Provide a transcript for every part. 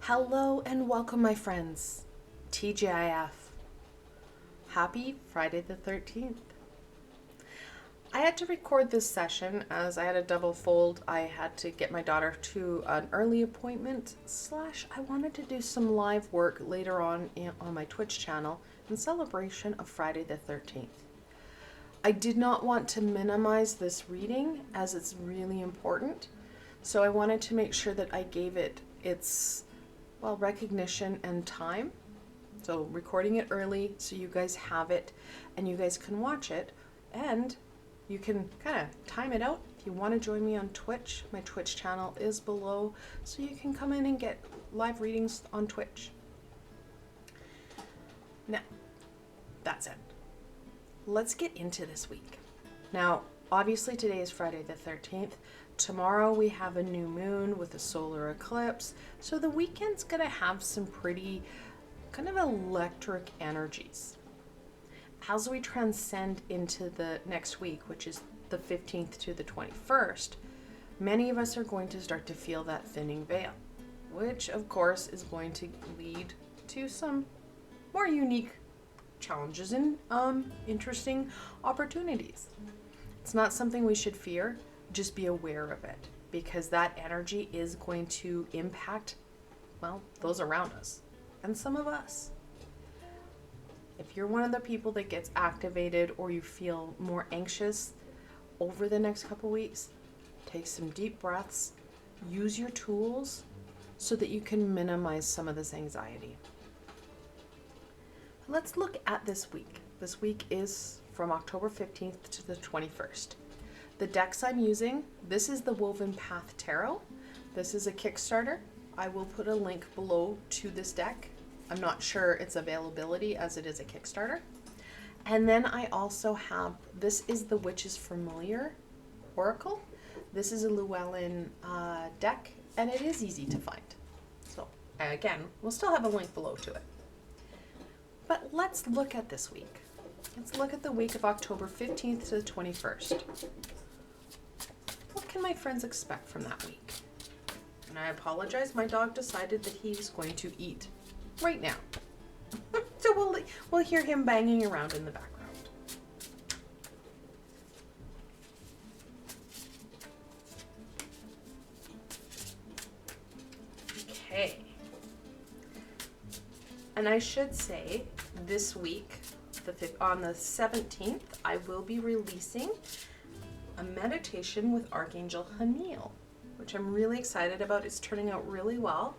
Hello and welcome, my friends. TGIF. Happy Friday the 13th. I had to record this session as I had a double fold. I had to get my daughter to an early appointment / I wanted to do some live work later on my Twitch channel in celebration of Friday the 13th. I did not want to minimize this reading as it's really important. So I wanted to make sure that I gave it its recognition and time. So recording it early so you guys have it and you guys can watch it, and you can kind of time it out. If you want to join me on Twitch, my Twitch channel is below, so you can come in and get live readings on Twitch. Now, that's it. Let's get into this week. Now, obviously today is Friday the 13th. Tomorrow we have a new moon with a solar eclipse, so the weekend's gonna have some pretty kind of electric energies. As we transcend into the next week, which is the 15th to the 21st, many of us are going to start to feel that thinning veil, which of course is going to lead to some more unique challenges and interesting opportunities. It's not something we should fear. Just be aware of it, because that energy is going to impact, those around us and some of us. If you're one of the people that gets activated or you feel more anxious over the next couple weeks, take some deep breaths, use your tools so that you can minimize some of this anxiety. Let's look at this week. This week is from October 15th to the 21st. The decks I'm using, this is the Woven Path Tarot. This is a Kickstarter. I will put a link below to this deck. I'm not sure its availability as it is a Kickstarter. And then I also have, this is the Witch's Familiar Oracle. This is a Llewellyn deck, and it is easy to find. So again, we'll still have a link below to it. But let's look at this week. Let's look at the week of October 15th to the 21st. What can my friends expect from that week? And I apologize, my dog decided that he's going to eat right now. So we'll hear him banging around in the background. Okay. And I should say, this week, on the 17th, I will be releasing a meditation with Archangel Haniel, which I'm really excited about. It's turning out really well.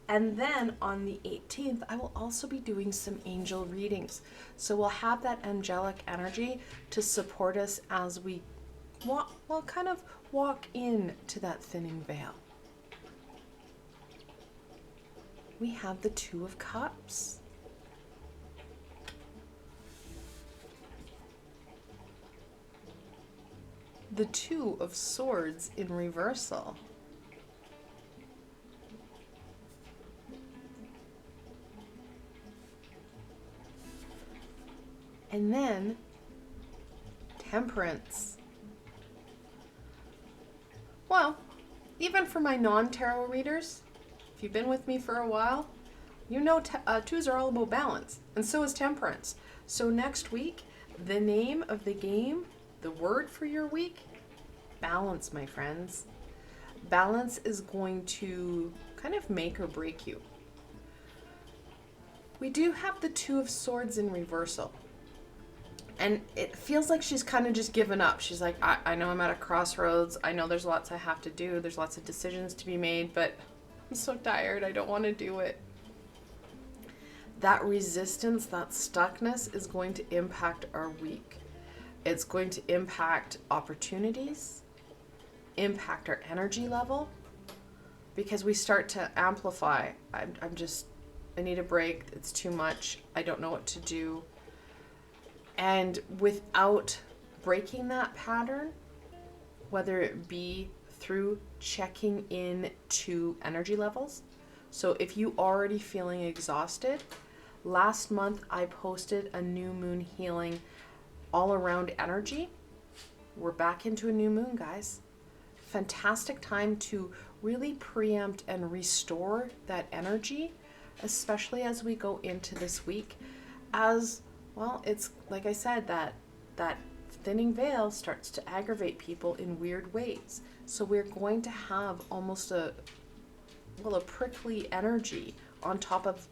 And then on the 18th, I will also be doing some angel readings. So we'll have that angelic energy to support us as we kind of walk into that thinning veil. We have the Two of Cups. The Two of Swords in reversal. And then Temperance. Well, even for my non-tarot readers, if you've been with me for a while, you know twos are all about balance, and so is Temperance. So next week, the name of the game, the word for your week, balance, my friends. Balance is going to kind of make or break you. We do have the Two of Swords in reversal. And it feels like she's kind of just given up. She's like, I know I'm at a crossroads. I know there's lots I have to do. There's lots of decisions to be made, but I'm so tired. I don't want to do it. That resistance, that stuckness is going to impact our week. It's going to impact opportunities, impact our energy level, because we start to amplify. I need a break. It's too much. I don't know what to do. And without breaking that pattern, whether it be through checking in to energy levels. So if you already feeling exhausted, last month I posted a new moon healing all around energy. We're back into a new moon, guys. Fantastic time to really preempt and restore that energy, especially as we go into this week. As well, it's like I said, that thinning veil starts to aggravate people in weird ways. So we're going to have almost a prickly energy on top of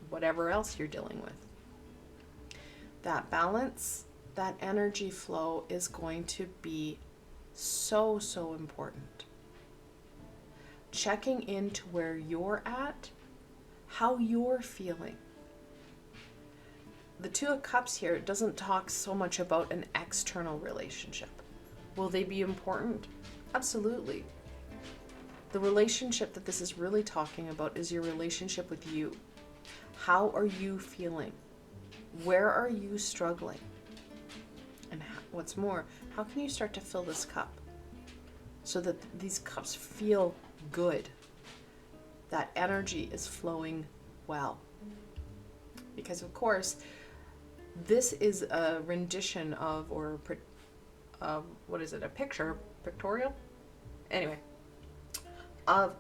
whatever else you're dealing with. That balance, that energy flow is going to be so important. Checking into where you're at, how you're feeling. The Two of Cups here doesn't talk so much about an external relationship. Will they be important? Absolutely. The relationship that this is really talking about is your relationship with you. How are you feeling? Where are you struggling? And what's more, how can you start to fill this cup so that these cups feel good? That energy is flowing well. Because of course, this is a rendition of, or what is it, a pictorial? Anyway, of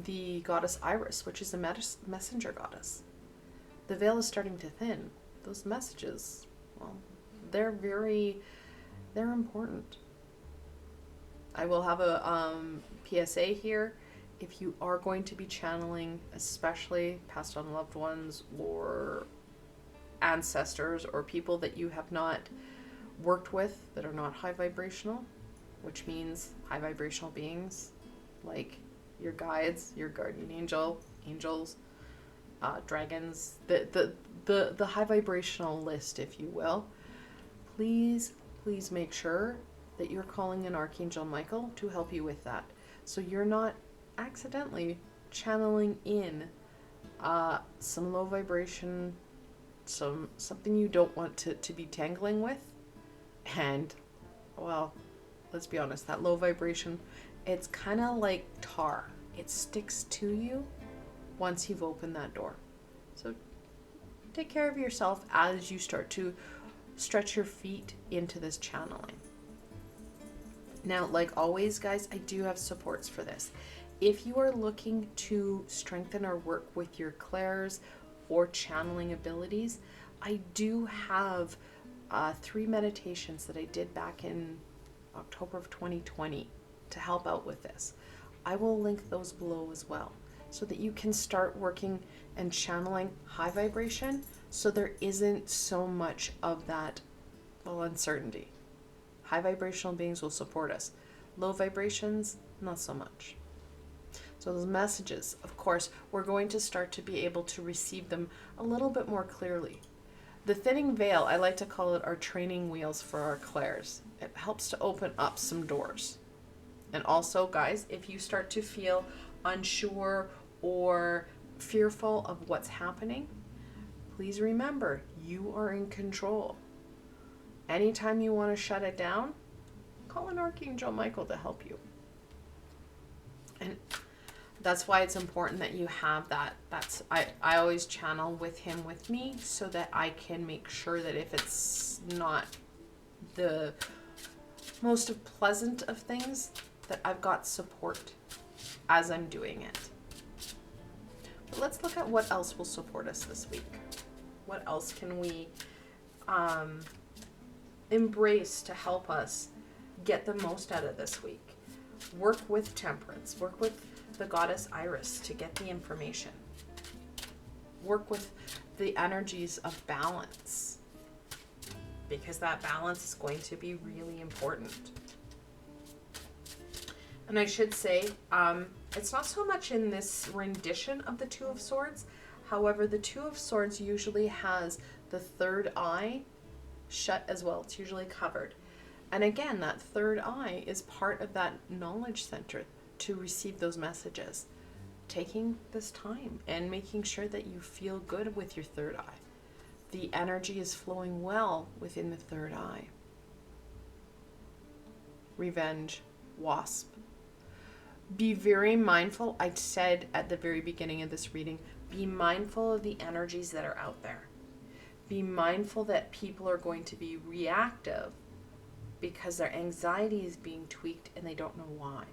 the goddess Iris, which is a messenger goddess. The veil is starting to thin. Those messages, well, they're important. I will have a PSA here. If you are going to be channeling, especially passed on loved ones or ancestors or people that you have not worked with that are not high vibrational, which means high vibrational beings like your guides, your guardian angels, dragons, the high vibrational list, if you will, please make sure that you're calling in Archangel Michael to help you with that, so you're not accidentally channeling in some low vibration, something you don't want to be tangling with. And well, let's be honest, that low vibration, it's kind of like tar. It sticks to you once you've opened that door. So take care of yourself as you start to stretch your feet into this channeling. Now, like always, guys, I do have supports for this. If you are looking to strengthen or work with your clairs or channeling abilities, I do have 3 meditations that I did back in October of 2020 to help out with this. I will link those below as well, so that you can start working and channeling high vibration, so there isn't so much of that, uncertainty. High vibrational beings will support us. Low vibrations, not so much. So those messages, of course, we're going to start to be able to receive them a little bit more clearly. The thinning veil, I like to call it our training wheels for our clairs. It helps to open up some doors. And also, guys, if you start to feel unsure or fearful of what's happening, please remember, you are in control. Anytime you want to shut it down, call an Archangel Michael to help you. And that's why it's important that you have that. I always channel with him with me, so that I can make sure that if it's not the most pleasant of things, that I've got support as I'm doing it. But let's look at what else will support us this week. What else can we embrace to help us get the most out of this week? Work with Temperance. Work with the goddess Iris to get the information. Work with the energies of balance, because that balance is going to be really important. And I should say, it's not so much in this rendition of the Two of Swords. However, the Two of Swords usually has the third eye shut as well. It's usually covered. And again, that third eye is part of that knowledge center to receive those messages. Taking this time and making sure that you feel good with your third eye. The energy is flowing well within the third eye. Revenge, Wasp. Be very mindful. I said at the very beginning of this reading, be mindful of the energies that are out there. Be mindful that people are going to be reactive because their anxiety is being tweaked and they don't know why.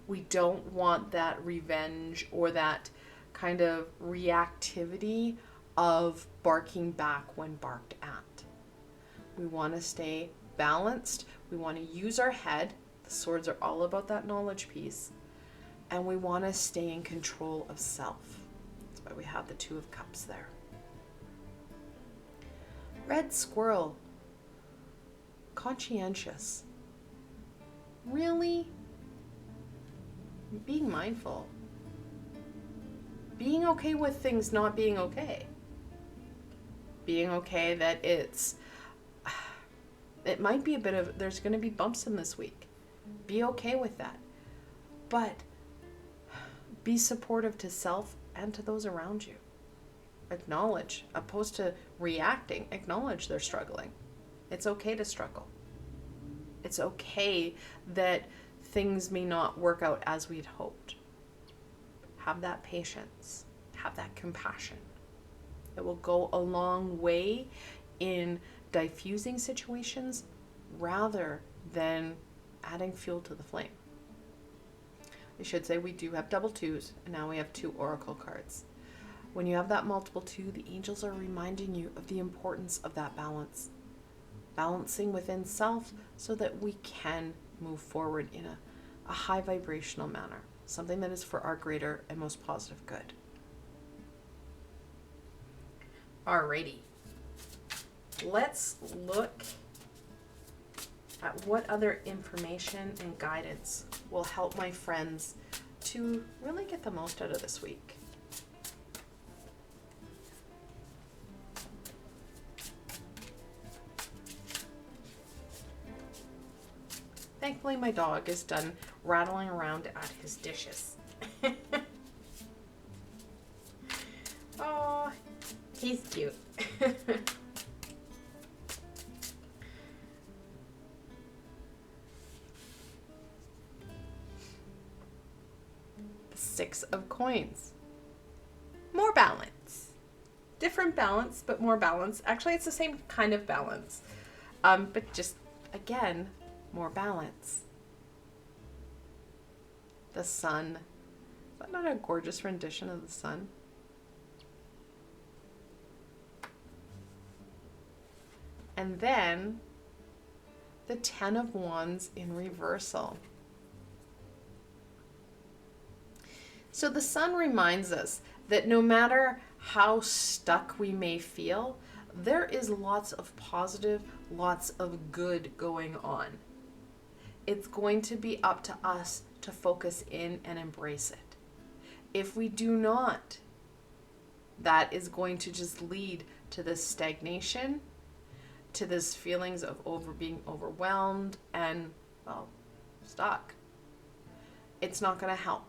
We don't want that revenge or that kind of reactivity of barking back when barked at. We want to stay balanced. We want to use our head. The swords are all about that knowledge piece. And we want to stay in control of self. That's why we have the Two of Cups there. Red squirrel. Conscientious. Really? Being mindful. Being okay with things not being okay. Being okay that it might be a bit of, there's going to be bumps in this week. Be okay with that. But be supportive to self and to those around you. Acknowledge, opposed to reacting, acknowledge they're struggling. It's okay to struggle. It's okay that things may not work out as we'd hoped. Have that patience. Have that compassion. It will go a long way in diffusing situations rather than adding fuel to the flame. I should say we do have double twos, and now we have 2 oracle cards. When you have that multiple 2, the angels are reminding you of the importance of that balance. Balancing within self so that we can move forward in a high vibrational manner. Something that is for our greater and most positive good. Alrighty. Let's look at what other information and guidance will help my friends to really get the most out of this week. Thankfully, my dog is done rattling around at his dishes. Oh, he's cute. The 6 of Coins. More balance. Different balance, but more balance. Actually, it's the same kind of balance. But just, again, more balance. The sun. Is that not a gorgeous rendition of the sun? And then the 10 of Wands in reversal. So the sun reminds us that no matter how stuck we may feel, there is lots of positive, lots of good going on. It's going to be up to us to focus in and embrace it. If we do not, that is going to just lead to this stagnation, to this feelings of being overwhelmed and, well, stuck. It's not going to help.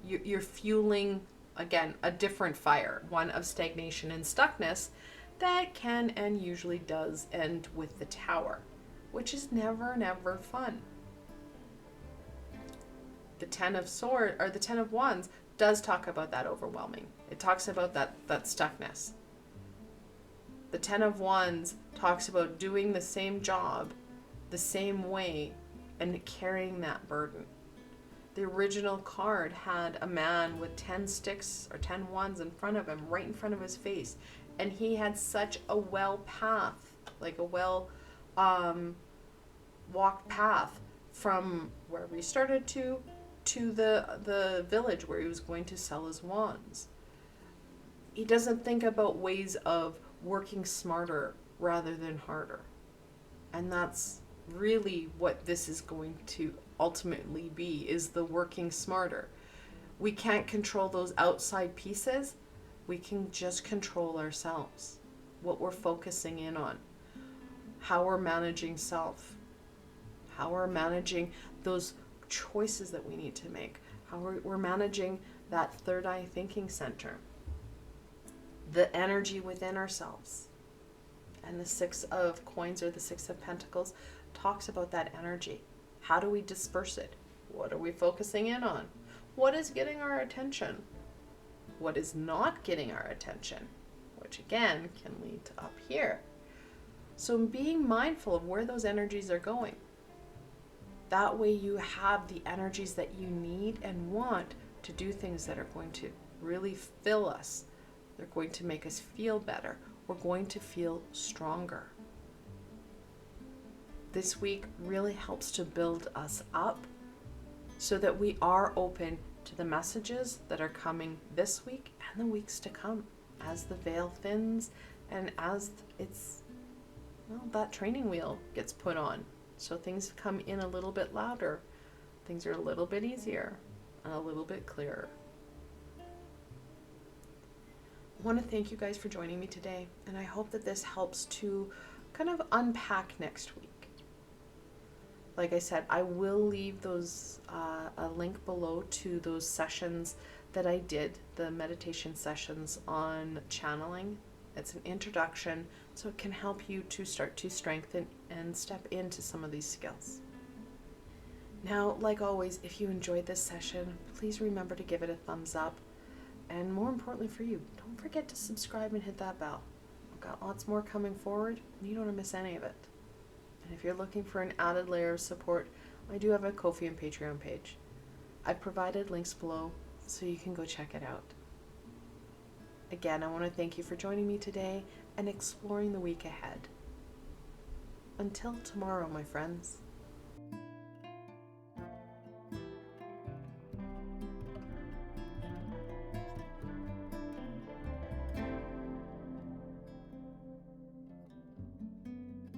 You're fueling, again, a different fire, one of stagnation and stuckness that can and usually does end with the Tower, which is never, never fun. The 10 of Wands does talk about that overwhelming. It talks about that stuckness. The 10 of Wands talks about doing the same job the same way and carrying that burden. The original card had a man with 10 sticks or 10 wands in front of him, right in front of his face. And he had such a path, like a walked path from wherever he started to the village where he was going to sell his wands. He doesn't think about ways of working smarter rather than harder. And that's really what this is going to ultimately be, is the working smarter. We can't control those outside pieces. We can just control ourselves, what we're focusing in on, how we're managing self, how we're managing those choices that we need to make, how we're managing that third eye thinking center, the energy within ourselves. And the 6 of Coins, or the 6 of Pentacles, talks about that energy. How do we disperse it? What are we focusing in on? What is getting our attention? What is not getting our attention? Which again can lead to up here. So being mindful of where those energies are going. That way you have the energies that you need and want to do things that are going to really fill us. They're going to make us feel better. We're going to feel stronger. This week really helps to build us up so that we are open to the messages that are coming this week and the weeks to come as the veil thins and as that training wheel gets put on. So things come in a little bit louder. Things are a little bit easier and a little bit clearer. I want to thank you guys for joining me today, and I hope that this helps to kind of unpack next week. Like I said, I will leave those a link below to those sessions that I did, the meditation sessions on channeling. It's an introduction, so it can help you to start to strengthen and step into some of these skills. Now, like always, if you enjoyed this session, please remember to give it a thumbs up. And more importantly for you, don't forget to subscribe and hit that bell. I've got lots more coming forward, and you don't want to miss any of it. And if you're looking for an added layer of support, I do have a Ko-fi and Patreon page. I've provided links below, so you can go check it out. Again, I want to thank you for joining me today and exploring the week ahead. Until tomorrow, my friends.